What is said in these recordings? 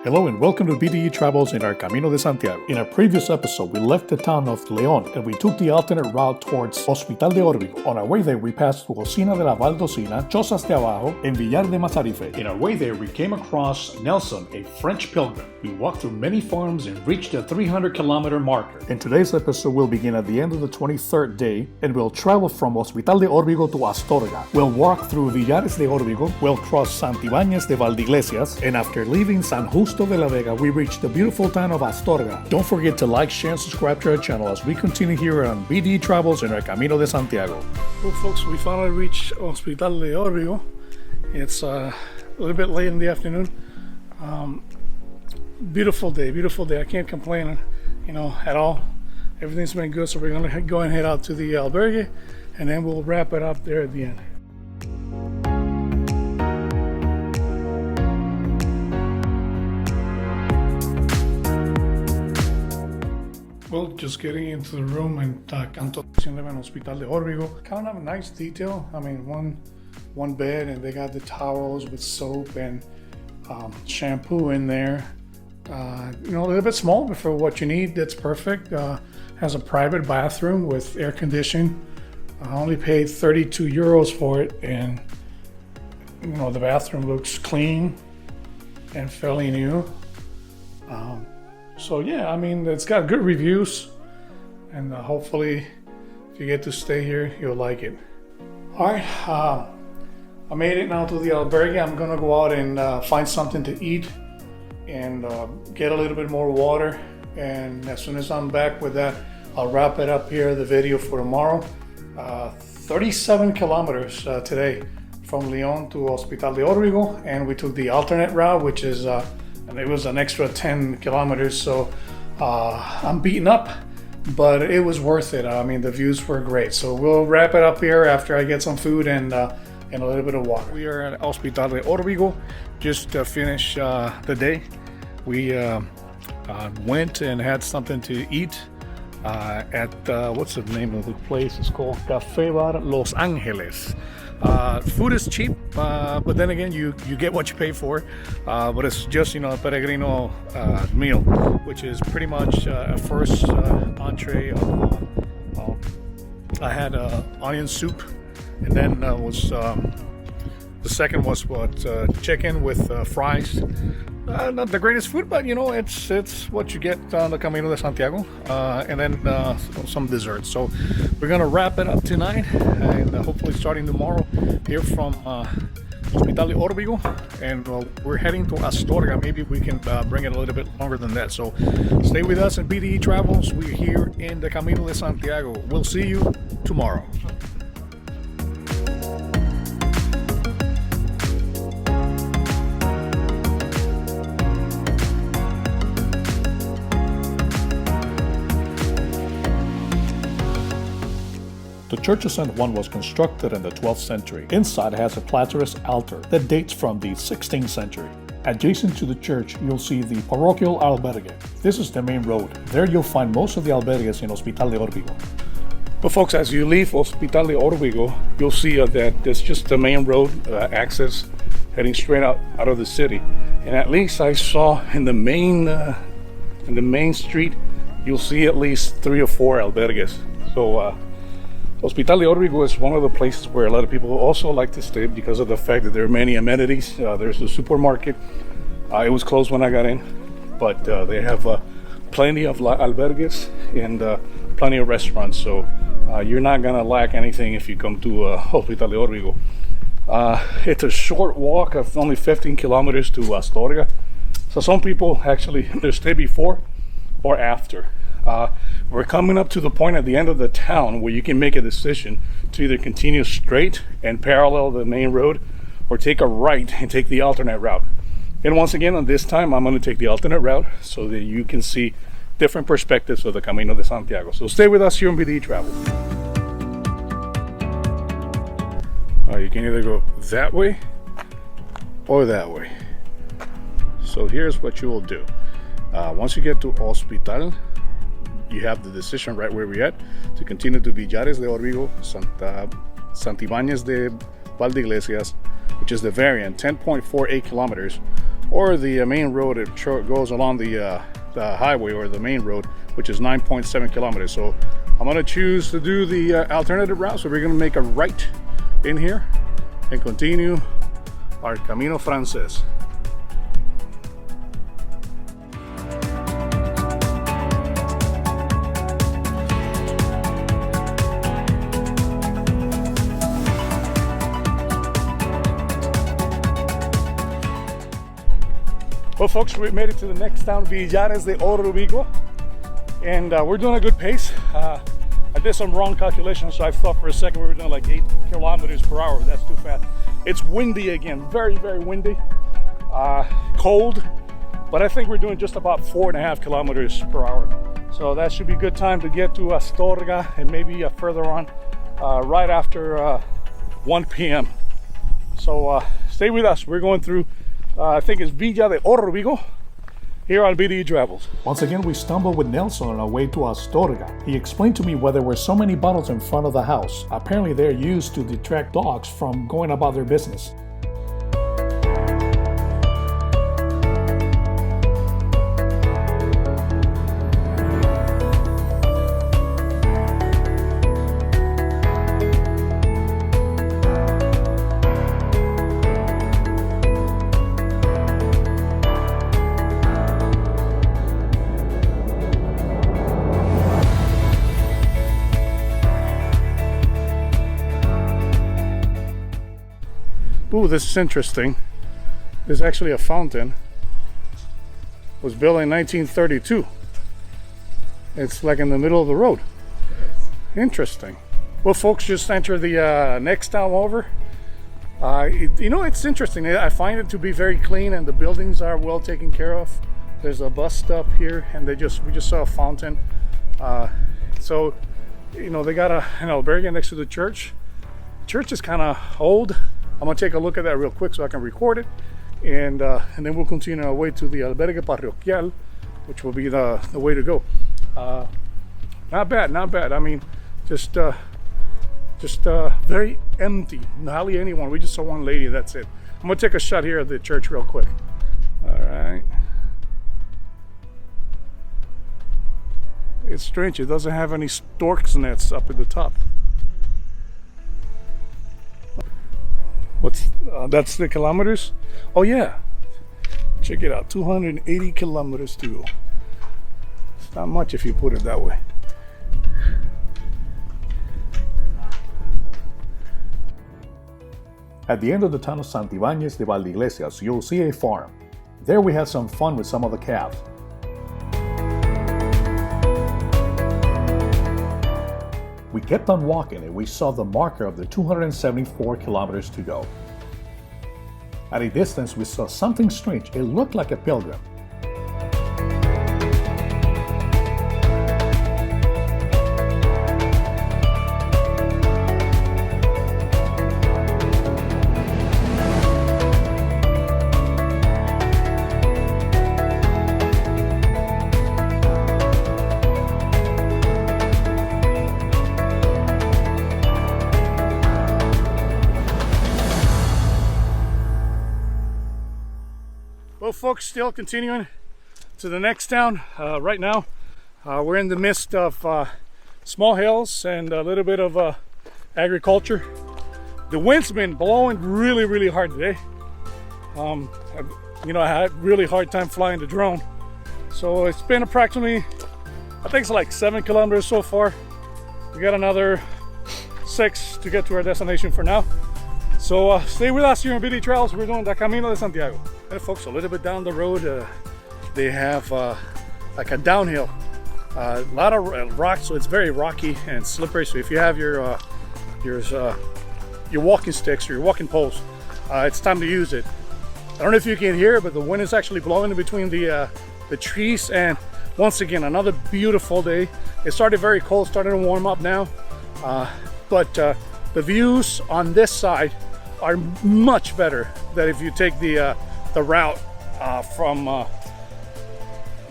Hello and welcome to BDE Travels in our Camino de Santiago. In our previous episode, we left the town of León and we took the alternate route towards Hospital de Órbigo. On our way there, we passed through Cocina de la Valdocina, Chozas de Abajo, and Villares de Mazarife. In our way there, we came across Nelson, a French pilgrim. We walked through many farms and reached the 300-kilometer marker. In today's episode, we'll begin at the end of the 23rd day and we'll travel from Hospital de Órbigo to Astorga. We'll walk through Villares de Orovigo, we'll cross Santibáñez de Valdeiglesias, and after leaving San Jose De La Vega, we reached the beautiful town of Astorga. Don't forget to like, share, and subscribe to our channel as we continue here on BDE Travels in our Camino de Santiago. Well, folks, we finally reached Hospital de Órbigo. It's a little bit late in the afternoon. Beautiful day. I can't complain, at all. Everything's been good, so we're gonna go and head out to the albergue, and then we'll wrap it up there at the end. Well, just getting into the room and Canto en Hospital de Órbigo. Kind of a nice detail. I mean, one bed, and they got the towels with soap and shampoo in there. A little bit small, but for what you need, that's perfect. Has a private bathroom with air conditioning. I only paid 32 euros for it, and the bathroom looks clean and fairly new. So yeah, I mean, it's got good reviews, and hopefully if you get to stay here, you'll like it. All right, I made it now to the albergue. I'm gonna go out and find something to eat and get a little bit more water, and as soon as I'm back with that, I'll wrap it up here, the video for tomorrow. 37 kilometers today from León to Hospital de Órbigo, and we took the alternate route, which is and it was an extra 10 kilometers, so I'm beaten up, but it was worth it. I mean, the views were great. So we'll wrap it up here after I get some food and a little bit of water. We are at Hospital de Órbigo, just to finish the day. We went and had something to eat at, what's the name of the place? It's called Café Bar Los Angeles. Food is cheap, but then again, you get what you pay for. But it's just, a peregrino meal, which is pretty much a first entree of, I had onion soup, and then the second was chicken with fries. Not the greatest food, but it's what you get on the Camino de Santiago, and then some desserts. So we're gonna wrap it up tonight, and hopefully starting tomorrow here from Hospital de Órbigo, and we're heading to Astorga. Maybe we can bring it a little bit longer than that. So stay with us at BDE Travels. We're here in the Camino de Santiago. We'll see you tomorrow. The Church of San Juan was constructed in the 12th century. Inside it has a plateresque altar that dates from the 16th century. Adjacent to the church, you'll see the parochial albergue. This is the main road. There you'll find most of the albergues in Hospital de Órbigo. But folks, as you leave Hospital de Órbigo, you'll see that it's just the main road access heading straight out of the city. And at least I saw in the main street, you'll see at least 3 or 4 albergues. So Hospital de Órbigo is one of the places where a lot of people also like to stay because of the fact that there are many amenities. There's a supermarket. It was closed when I got in, but they have plenty of albergues and plenty of restaurants. So you're not gonna lack anything if you come to Hospital de Órbigo. It's a short walk of only 15 kilometers to Astorga. So some people actually either stay before or after. We're coming up to the point at the end of the town where you can make a decision to either continue straight and parallel the main road or take a right and take the alternate route. And once again, on this time, I'm going to take the alternate route so that you can see different perspectives of the Camino de Santiago. So stay with us here on BDE Travel. You can either go that way or that way. So here's what you will do. Once you get to Hospital, you have the decision right where we're at to continue to Villares de Orovigo, Santibáñez de Valdeiglesias, which is the variant, 10.48 kilometers, or the main road. It goes along the highway or the main road, which is 9.7 kilometers. So I'm going to choose to do the alternative route. So we're going to make a right in here and continue our Camino Frances. Well, folks, we made it to the next town, Villares De Orovigo, and we're doing a good pace. I did some wrong calculations, so I thought for a second we were doing like 8 kilometers per hour. That's too fast. It's windy again, very, very windy, cold, but I think we're doing just about 4.5 kilometers per hour. So that should be a good time to get to Astorga and maybe further on right after 1 p.m. So stay with us. We're going through I think it's Villa de Orovigo here on BDE Travels. Once again, we stumbled with Nelson on our way to Astorga. He explained to me why there were so many bottles in front of the house. Apparently they're used to detract dogs from going about their business. Ooh, this is interesting. There's actually a fountain. It was built in 1932. It's like in the middle of the road. Interesting. Well, folks, just enter the next town over. You know, it's interesting. I find it to be very clean, and the buildings are well taken care of. There's a bus stop here, and we just saw a fountain. So, you know, they got an albergue next to the church. Church is kind of old. I'm gonna take a look at that real quick so I can record it, and then we'll continue our way to the albergue parroquial, which will be the way to go. Not bad, not bad. I mean, just very empty. Hardly anyone. We just saw one lady. That's it. I'm gonna take a shot here at the church real quick. All right. It's strange. It doesn't have any stork's nets up at the top. What's that's the kilometers? Oh yeah, check it out, 280 kilometers to go. It's not much if you put it that way. At the end of the town of Santibáñez de Valdeiglesias, you'll see a farm. There we had some fun with some of the calves. We kept on walking and we saw the marker of the 274 kilometers to go. At a distance, we saw something strange. It looked like a pilgrim. Well, folks, still continuing to the next town. Right now, we're in the midst of small hills and a little bit of agriculture. The wind's been blowing really, really hard today. You know, I had a really hard time flying the drone. So it's been approximately, I think it's like 7 kilometers so far. We got another 6 to get to our destination for now. So stay with us here on BDE Travels. We're doing the Camino de Santiago. And folks, a little bit down the road, they have like a downhill. A lot of rocks, so it's very rocky and slippery. So if you have your walking sticks or your walking poles, it's time to use it. I don't know if you can hear it, but the wind is actually blowing in between the trees. And once again, another beautiful day. It started very cold, starting to warm up now. But the views on this side are much better than if you take the route from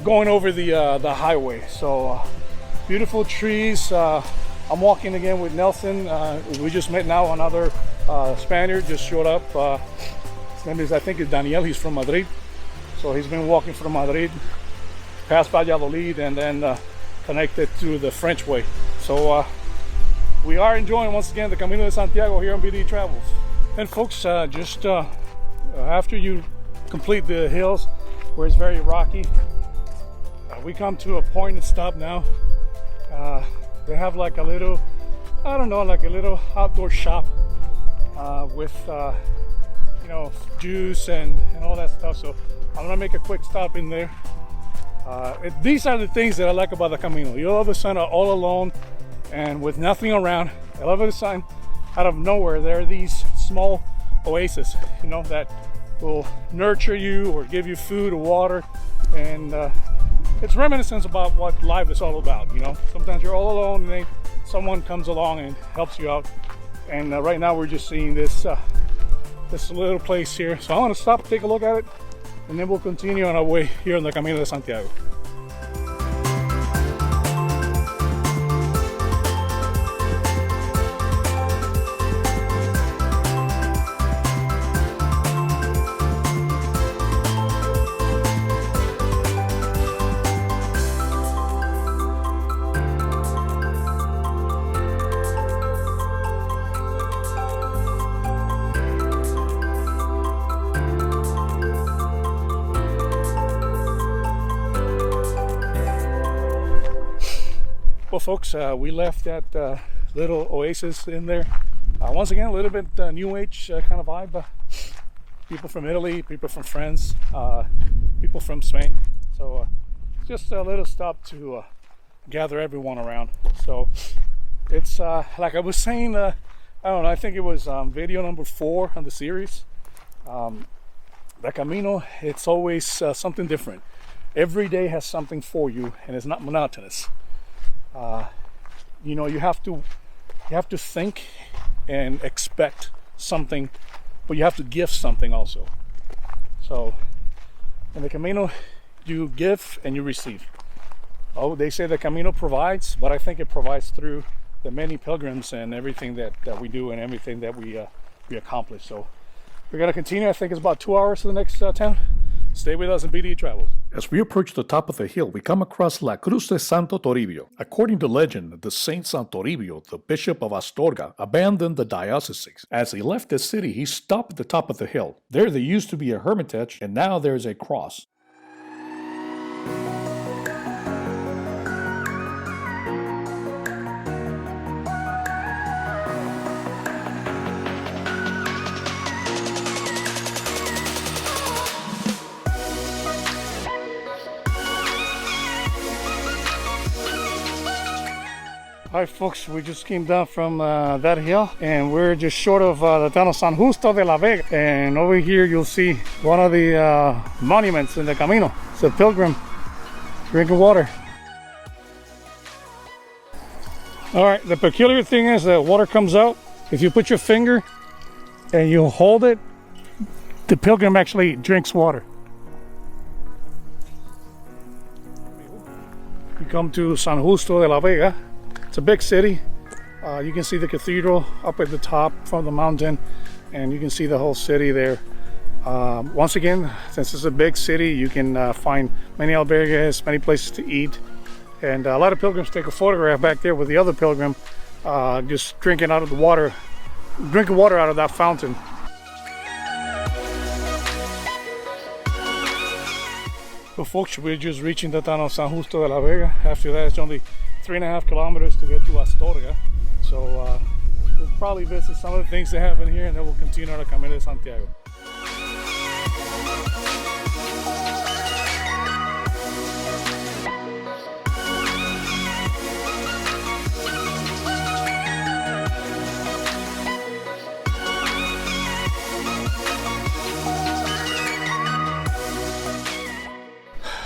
going over the highway. So beautiful trees. I'm walking again with Nelson. We just met now another Spaniard just showed up. His name is, I think, is Anielis. He's from Madrid. So he's been walking from Madrid, past Valladolid, and then connected to the French way. So we are enjoying once again the Camino de Santiago here on BDE Travels. And folks, just after you complete the hills where it's very rocky, we come to a point to stop now. They have like a little, I don't know, like a little outdoor shop with you know, juice and all that stuff. So I'm gonna make a quick stop in there. These are the things that I like about the Camino. You all of a sudden are all alone and with nothing around. All of a sudden, out of nowhere, there are these small oases, you know, that will nurture you or give you food or water, and it's reminiscence about what life is all about. You know, sometimes you're all alone and then someone comes along and helps you out. And right now we're just seeing this this little place here. So I want to stop, take a look at it, and then we'll continue on our way here on the Camino de Santiago. Well, folks, we left that little oasis in there. Once again, a little bit new age kind of vibe. People from Italy, people from France, people from Spain. So just a little stop to gather everyone around. So it's like I was saying, I don't know, I think it was video number 4 on the series. The Camino, it's always something different. Every day has something for you, and it's not monotonous. You know, you have to think and expect something, but you have to give something also. So in the Camino, you give and you receive. Oh, they say the Camino provides, but I think it provides through the many pilgrims and everything that we do and everything that we accomplish. So we're gonna continue. I think it's about 2 hours to the next town. Stay with us in BDE Travels. As we approach the top of the hill, we come across La Cruz de Santo Torribio. According to legend, the Saint Santo Torribio, the Bishop of Astorga, abandoned the diocese. As he left the city, he stopped at the top of the hill. There used to be a hermitage, and now there's a cross. Hi folks, we just came down from that hill, and we're just short of the town of Jose De La Vega. And over here you'll see one of the monuments in the Camino. It's a pilgrim drinking water. Alright, the peculiar thing is that water comes out. If you put your finger and you hold it, the pilgrim actually drinks water. You come to San Jose de la Vega. It's a big city. You can see the cathedral up at the top from the mountain, and you can see the whole city there. Once again, since it's a big city, you can find many albergues, many places to eat, and a lot of pilgrims take a photograph back there with the other pilgrim just drinking out of the water, drinking water out of that fountain. Well folks, we're just reaching the town of San Jose de la Vega. After that, it's only 3.5 kilometers to get to Astorga. So we'll probably visit some of the things they have in here, and then we'll continue on the Camino de Santiago.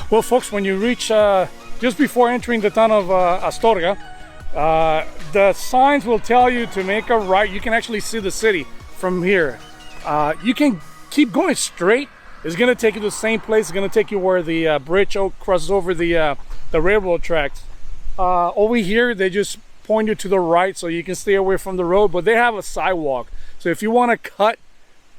Well folks, when you reach just before entering the town of Astorga, the signs will tell you to make a right. You can actually see the city from here. You can keep going straight. It's going to take you to the same place. It's going to take you where the bridge crosses over the railroad tracks. Over here, they just point you to the right so you can stay away from the road, but they have a sidewalk. So if you want to cut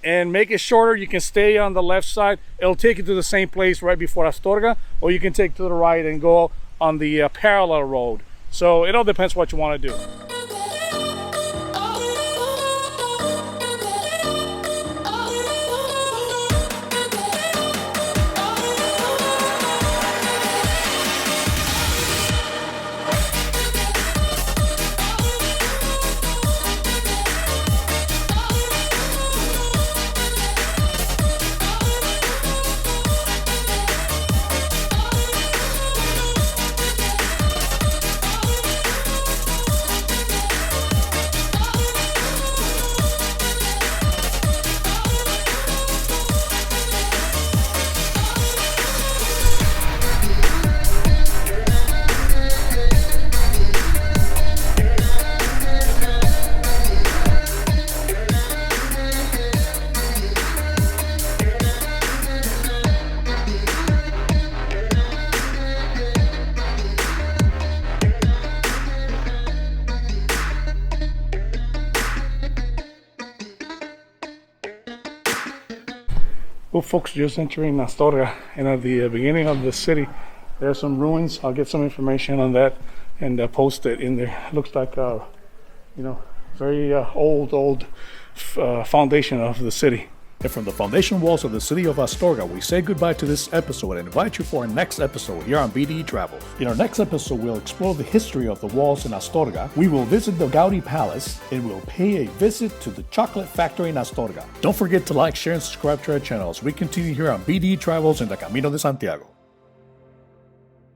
and make it shorter. You can stay on the left side. It'll take you to the same place right before Astorga, or you can take to the right and go on the parallel road. So it all depends what you want to do. Well, folks, just entering Astorga, and at the beginning of the city, there are some ruins. I'll get some information on that and post it in there. It looks like, very old foundation of the city. And from the foundation walls of the city of Astorga, we say goodbye to this episode and invite you for our next episode here on BDE Travels. In our next episode, we'll explore the history of the walls in Astorga, we will visit the Gaudi Palace, and we'll pay a visit to the chocolate factory in Astorga. Don't forget to like, share, and subscribe to our channel as we continue here on BDE Travels in the Camino de Santiago.